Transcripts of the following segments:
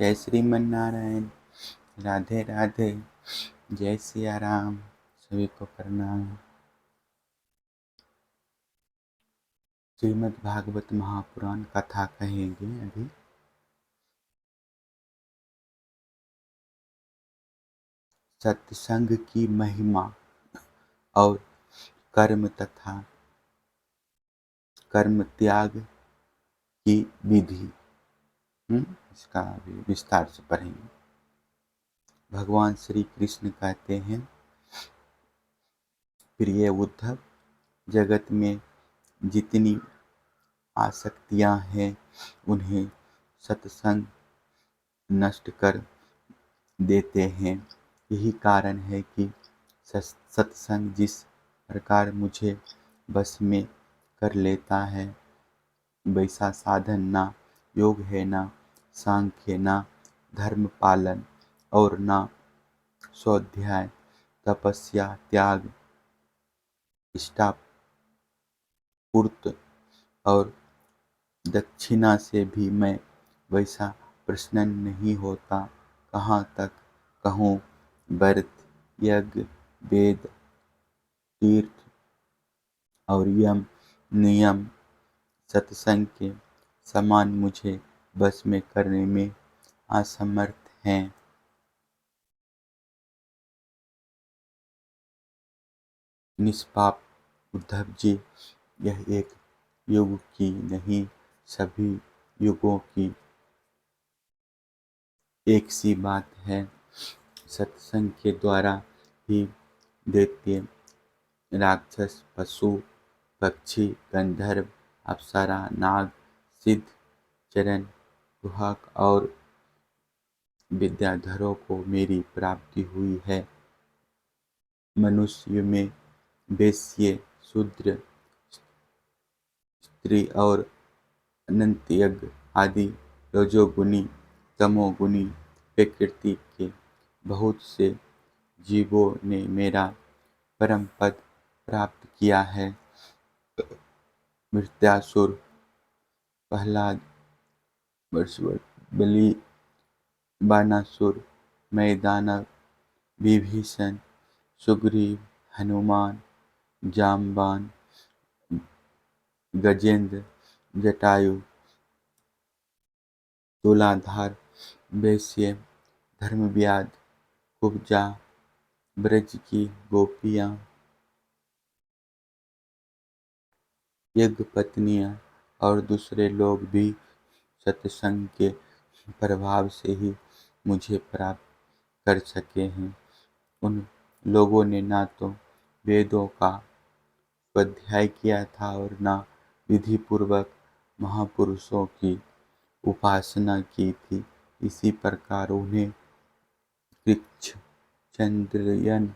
जय श्रीमन नारायण। राधे राधे। जय सिया राम। सभी को प्रणाम। श्रीमद् भागवत महापुराण कथा कहेंगे अभी। सत्संग की महिमा और कर्म तथा कर्म त्याग की विधि इसका अभी विस्तार से पढ़ेंगे। भगवान श्री कृष्ण कहते हैं, प्रिय उद्धव, जगत में जितनी आसक्तियां हैं उन्हें सत्संग नष्ट कर देते हैं। यही कारण है कि सत्संग जिस प्रकार मुझे बस में कर लेता है, वैसा साधन ना योग है, ना सांख्य, ना धर्म पालन और ना स्वाध्याय, तपस्या, त्याग, इष्टापूर्त और दक्षिणा से भी मैं वैसा प्रसन्न नहीं होता। कहाँ तक कहूँ, व्रत, यज्ञ, वेद, तीर्थ और यम नियम सत्संग के समान मुझे बस में करने में असमर्थ हैं। निष्पाप उद्धव जी, यह एक युग की नहीं, सभी युगों की एक सी बात है। सत्संग के द्वारा ही दैत्य, राक्षस, पशु, पक्षी, गंधर्व, अप्सरा, नाग, सिद्ध, चरण, गुहक और विद्याधरों को मेरी प्राप्ति हुई है। मनुष्य में वैश्य, शूद्र, स्त्री और अनंत यज्ञ आदि रजोगुणी, तमोगुणी प्रकृति के बहुत से जीवों ने मेरा परम पद प्राप्त किया है। मृत्यासुर, प्रहलाद, बलि, बानासुर, मैदानव, विभीषण, सुग्रीव, हनुमान, जामवान, गजेंद्र, जटायु, तुलाधार, वैश्य, धर्मव्याध, कुब्जा, ब्रज की गोपियाँ, यज्ञपत्नियाँ और दूसरे लोग भी सत्संग के प्रभाव से ही मुझे प्राप्त कर सके हैं। उन लोगों ने ना तो वेदों का स्वाध्याय किया था और ना विधि पूर्वक महापुरुषों की उपासना की थी। इसी प्रकार उन्हें कृच्छ, चंद्रयन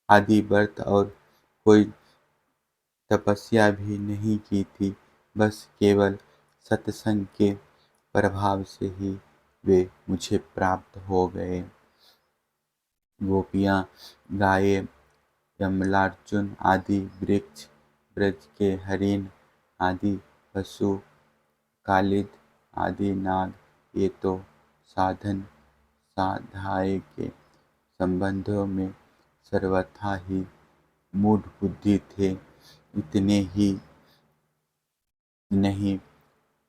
आदि व्रत और कोई तपस्या भी नहीं की थी। बस केवल सत्संग के प्रभाव से ही वे मुझे प्राप्त हो गए। गोपियाँ, गायें, यमलार्जुन आदि वृक्ष, ब्रज के हरिण आदि पशु, कालिद आदि नाग, ये तो साधन साध्य के संबंधों में सर्वथा ही मूढ़ बुद्धि थे। इतने ही नहीं,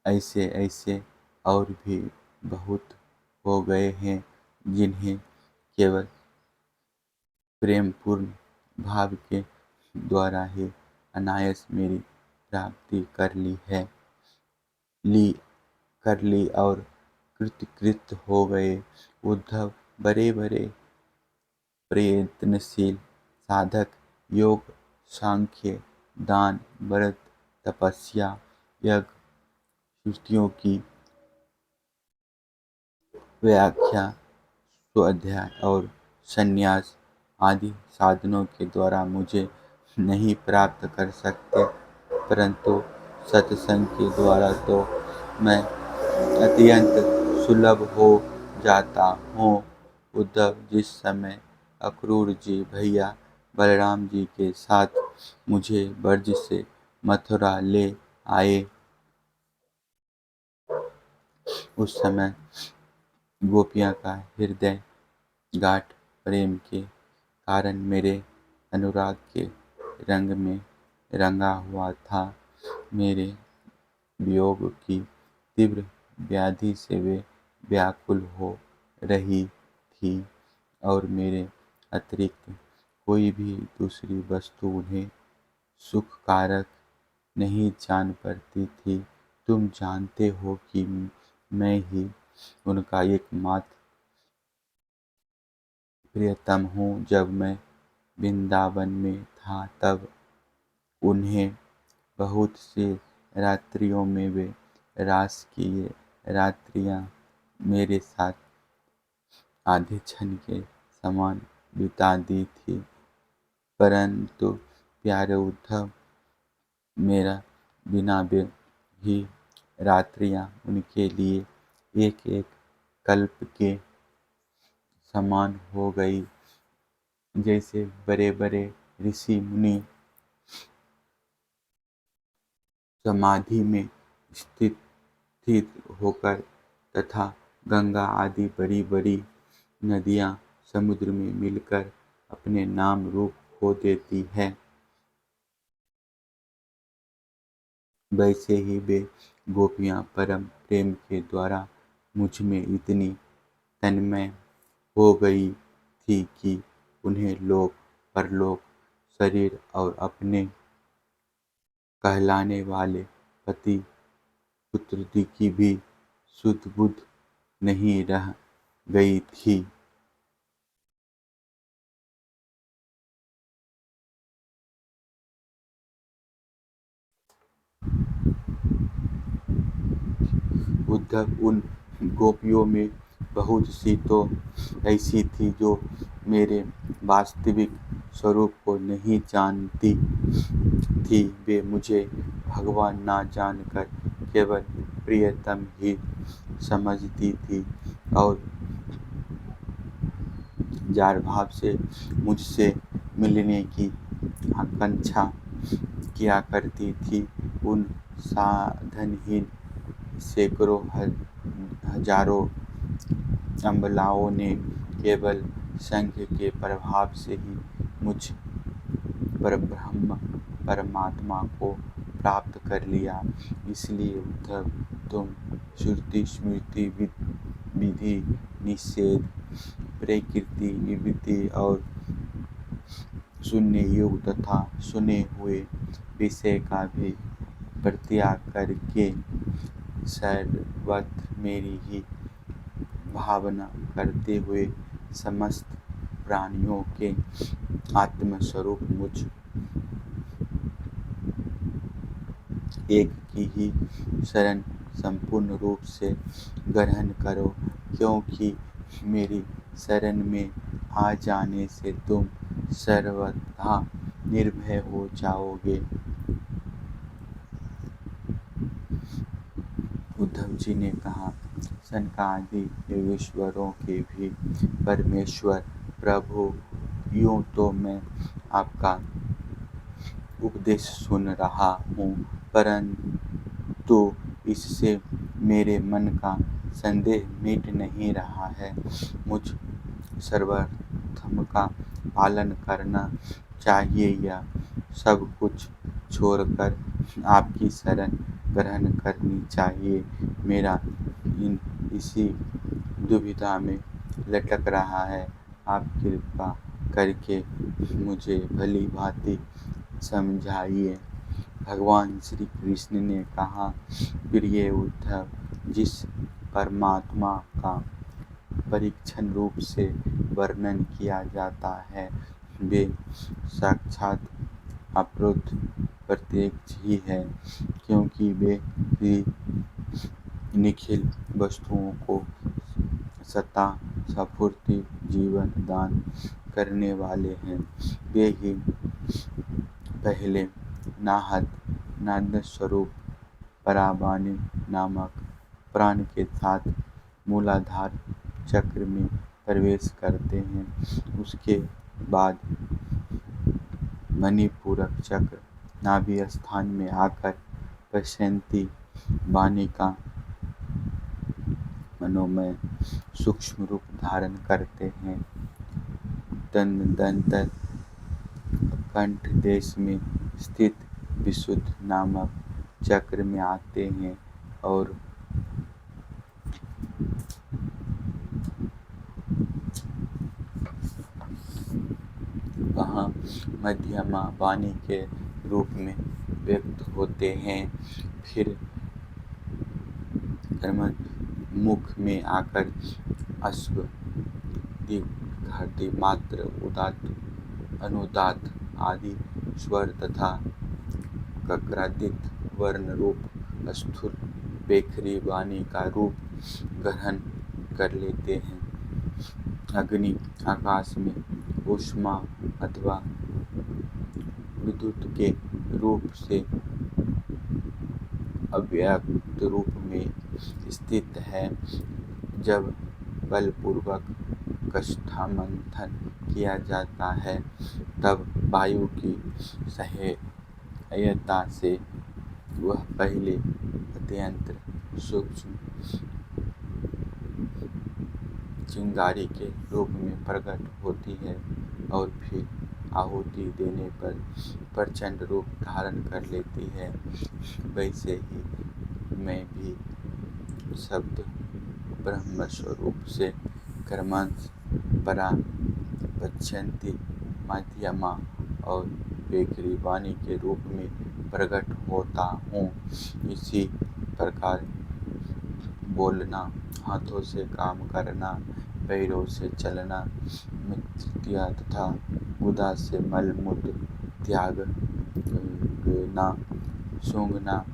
ऐसे ऐसे और भी बहुत हो गए हैं जिन्हें केवल प्रेमपूर्ण भाव के द्वारा ही अनायास मेरी प्राप्ति कर ली और कृतकृत हो गए। उद्धव, बड़े बड़े प्रयत्नशील साधक योग, सांख्य, दान, व्रत, तपस्या, यज्ञ, श्रुतियों की व्याख्या, स्वाध्याय और संन्यास आदि साधनों के द्वारा मुझे नहीं प्राप्त कर सकते, परंतु सत्संग के द्वारा तो मैं अत्यंत सुलभ हो जाता हूँ। उद्धव, जिस समय अक्रूर जी भैया बलराम जी के साथ मुझे ब्रज से मथुरा ले आए, उस समय गोपियाँ का हृदय गाढ़ प्रेम के कारण मेरे अनुराग के रंग में रंगा हुआ था। मेरे वियोग की तीव्र व्याधि से वे व्याकुल हो रही थी और मेरे अतिरिक्त कोई भी दूसरी वस्तु उन्हें सुखकारक नहीं जान पड़ती थी। तुम जानते हो कि मैं ही उनका एकमात्र प्रियतम हूँ। जब मैं वृंदावन में था तब उन्हें बहुत सी रात्रियों में वे रास की ये रात्रियाँ मेरे साथ आधे क्षण के समान बिता दी थी। परंतु प्यारे उद्धव, मेरा बिना वे ही रात्रियाँ उनके लिए एक एक कल्प के समान हो गई। जैसे बड़े बड़े ऋषि मुनि समाधि में स्थित स्थित होकर तथा गंगा आदि बड़ी बड़ी नदियाँ समुद्र में मिलकर अपने नाम रूप खो देती है, वैसे ही वे गोपियाँ परम प्रेम के द्वारा मुझ में इतनी तन्मय हो गई थी कि उन्हें लोक परलोक शरीर और अपने कहलाने वाले पति पुत्र की भी सुध बुध नहीं रह गई थी। उद्धव, उन गोपियों में बहुत सी तो ऐसी थी जो मेरे वास्तविक स्वरूप को नहीं जानती थी। वे मुझे भगवान ना जानकर केवल प्रियतम ही समझती थी और जार भाव से मुझसे मिलने की आकांक्षा किया करती थी। उन साधनहीन सैकड़ों हजारों अबलाओं ने केवल संघ के प्रभाव से ही मुझ परब्रह्म परमात्मा को प्राप्त कर लिया। इसलिए उद्धव, तुम श्रुति स्मृति विधि निषेध प्रकृति निवृत्ति और शून्य युग तथा सुने हुए विषय का भी परित्याग करके सर्वत्र मेरी ही भावना करते हुए समस्त प्राणियों के आत्मस्वरूप मुझ एक की ही शरण संपूर्ण रूप से ग्रहण करो, क्योंकि मेरी शरण में आ जाने से तुम सर्वथा निर्भय हो जाओगे। उद्धव जी ने कहा, सनकादि योगेश्वरों के भी परमेश्वर प्रभु, यूं तो मैं आपका उपदेश सुन रहा हूँ, परंतु इससे मेरे मन का संदेह मिट नहीं रहा है। मुझ सर्वधर्म का पालन करना चाहिए या सब कुछ छोड़कर आपकी शरण ग्रहण करनी चाहिए। मेरा इसी दुविधा में लटक रहा है। आप कृपा करके मुझे भली भांति समझाइए। भगवान श्री कृष्ण ने कहा, प्रिय उद्धव, जिस परमात्मा का परीक्षण रूप से वर्णन किया जाता है वे साक्षात अप्रोक्त प्रत्यक्ष ही है, क्योंकि वे ही निखिल वस्तुओं को सत्ता स्फूर्ति जीवन दान करने वाले हैं। वे ही पहले नाहत नाद स्वरूप परावाणी नामक प्राण के साथ मूलाधार चक्र में प्रवेश करते हैं। उसके बाद मणिपूरक चक्र नाभि स्थान में आकर पश्यंती वाणी का मनोमय सूक्ष्म रूप धारण करते हैं। तदनंतर कंठ देश में स्थित विशुद्ध नामक चक्र में आते हैं और वहाँ मध्यमा वाणी के रूप में व्यक्त होते हैं। फिर मुख में आकर अश्व, दीर्घ, मात्र, उदात्त, अनुदात्त आदि स्वर तथा कक्रादित वर्ण रूप स्थूल पेखरी वाणी का रूप ग्रहण कर लेते हैं। अग्नि आकाश में ऊष्मा अथवा विद्युत के रूप से अव्यक्त रूप में स्थित है। जब बलपूर्वक काष्ठमंथन किया जाता है तब वायु की सहायता से वह पहले अत्यंत सूक्ष्म चिंगारी के रूप में प्रकट होती है और फिर आहुति देने पर प्रचंड रूप धारण कर लेती है। वैसे ही मैं भी शब्द ब्रह्म स्वरूप से क्रमश परा, पश्यन्ति, मध्यमा और पेखरी वाणी के रूप में प्रकट होता हूँ। इसी प्रकार बोलना, हाथों से काम करना, पैरों से चलना, मिथ्या तथा गुदा से मलमूत्र त्यागना, सूंघना,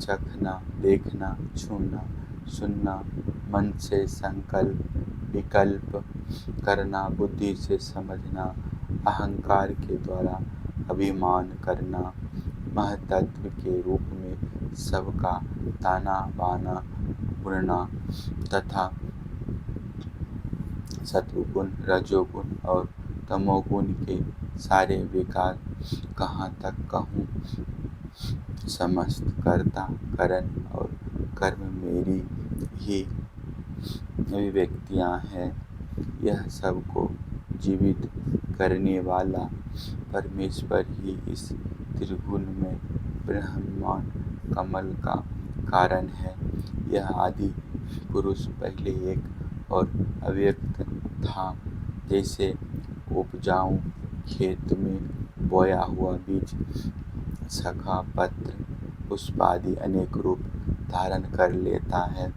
चखना, देखना, छूना, सुनना, मन से संकल्प विकल्प करना, बुद्धि से समझना, अहंकार के द्वारा अभिमान करना, महत्त्व के रूप में सबका ताना बाना बुनना तथा सत्वगुण, रजोगुण और तमोगुण के सारे विकार, कहाँ तक कहूँ, समस्त कर्ता, करण और कर्म मेरी ही अभिव्यक्तियाँ हैं। यह सबको जीवित करने वाला परमेश्वर ही इस त्रिगुण में ब्रह्मांड कमल का कारण है। यह आदि पुरुष पहले एक और अव्यक्त था। जैसे उपजाऊ खेत में बोया हुआ बीज शाखा, पत्र, पुष्प आदि अनेक रूप धारण कर लेता है,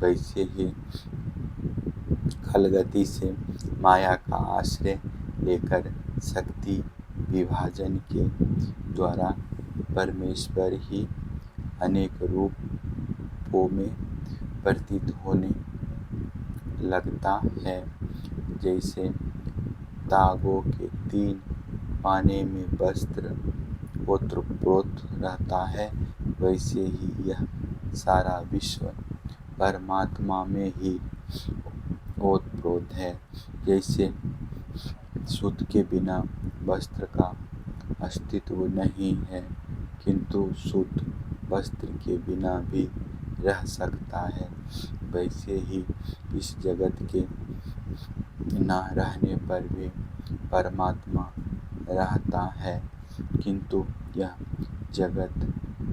वैसे ही खलगति से माया का आश्रय लेकर शक्ति विभाजन के द्वारा परमेश्वर ही अनेक रूपों में प्रतीत होने लगता है। जैसे तागों के 3 पाने में वस्त्र ओतप्रोत रहता है, वैसे ही यह सारा विश्व परमात्मा में ही ओतप्रोत है। जैसे सूत के बिना वस्त्र का अस्तित्व नहीं है, किंतु सूत वस्त्र के बिना भी रह सकता है, वैसे ही इस जगत के न रहने पर भी परमात्मा रहता है, किंतु यह जगत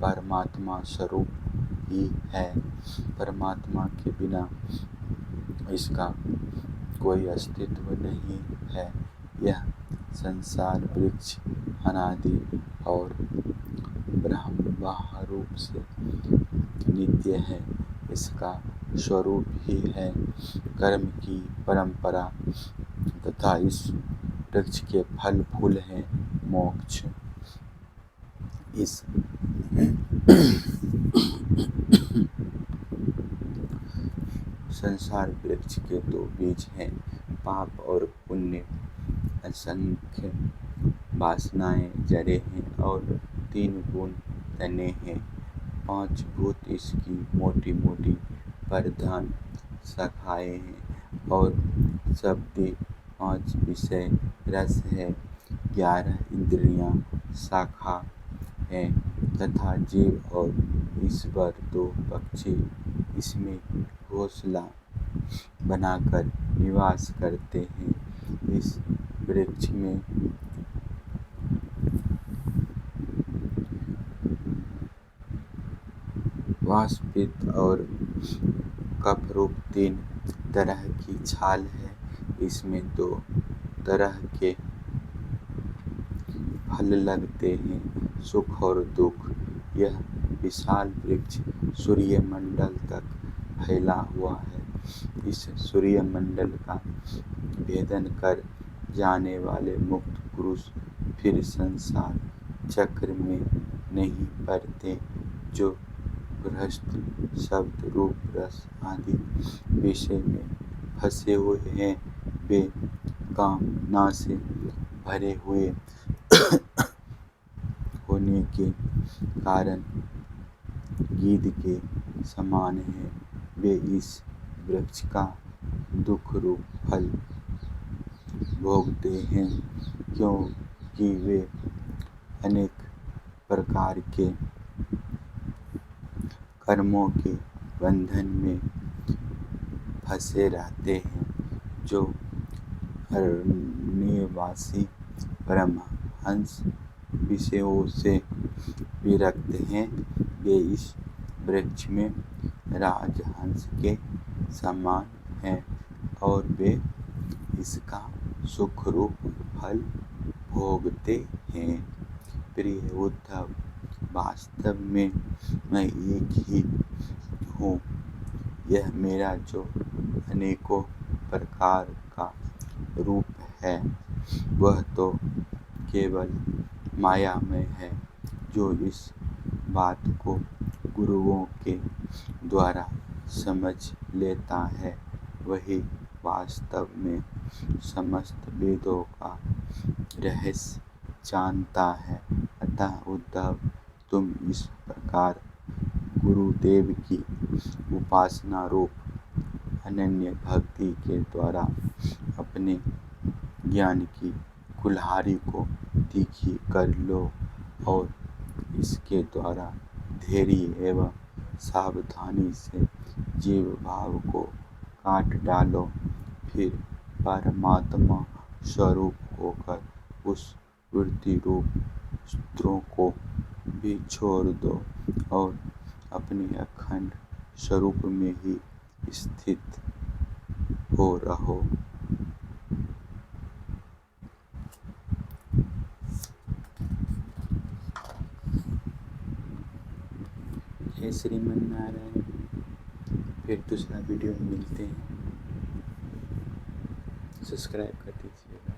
परमात्मा स्वरूप ही है। परमात्मा के बिना इसका कोई अस्तित्व नहीं है। यह संसार वृक्ष अनादि और ब्रह्म रूप से नित्य है, इसका स्वरूप ही है कर्म की परंपरा तथा इस वृक्ष के फल फूल हैं मोक्ष। इस संसार वृक्ष के 2 बीज हैं, पाप और पुण्य। असंख्य वासनाएं जड़े हैं और 3 गुण तने हैं। 5 भूत इसकी मोटी मोटी प्रधान शाखाएं हैं और शब्दी 5 विषय रस है। 11 इंद्रियां शाखा हैं तथा जीव और ईश्वर 2 पक्षी इसमें घोंसला बनाकर निवास करते हैं। इस वृक्ष में वाष्पित और कफरूप 3 तरह की छाल है। इसमें 2 तरह के फल लगते हैं, सुख और दुख। यह विशाल वृक्ष सूर्यमंडल तक फैला हुआ है। इस सूर्यमंडल का भेदन कर जाने वाले मुक्त पुरुष फिर संसार चक्र में नहीं पड़ते। जो गृहस्थ शब्द, रूप, रस आदि विषय में फंसे हुए हैं, वे कामना से भरे हुए होने के कारण गिद्ध के समान हैं। वे इस वृक्ष का दुख रूप फल भोगते हैं, क्योंकि वे अनेक प्रकार के कर्मों के बंधन में फंसे रहते हैं। जो अरण्यवासी परमहंस विषयों से विरक्त हैं, वे इस वृक्ष में राजहंस के समान हैं और वे इसका सुख रूप फल भोगते हैं। प्रिय उद्धव, वास्तव में मैं एक ही हूँ। यह मेरा जो अनेकों प्रकार का रूप है, वह तो केवल मायामय है। जो इस बात को गुरुओं के द्वारा समझ लेता है, वही वास्तव में समस्त वेदों का रहस्य जानता है। अतः उद्धव, तुम इस प्रकार गुरुदेव की उपासना रूप अनन्य भक्ति के द्वारा अपने ज्ञान की कुल्हाड़ी को तीखी कर लो और इसके द्वारा धैर्य एवं सावधानी से जीव भाव को काट डालो। फिर परमात्मा स्वरूप होकर उस वृत्ति रूप स्त्रों को भी छोड़ दो और अपने अखंड स्वरूप में ही स्थित हो रहो। जय श्रीमन नारायण। फिर दूसरा वीडियो में मिलते हैं। सब्सक्राइब कर दीजिएगा।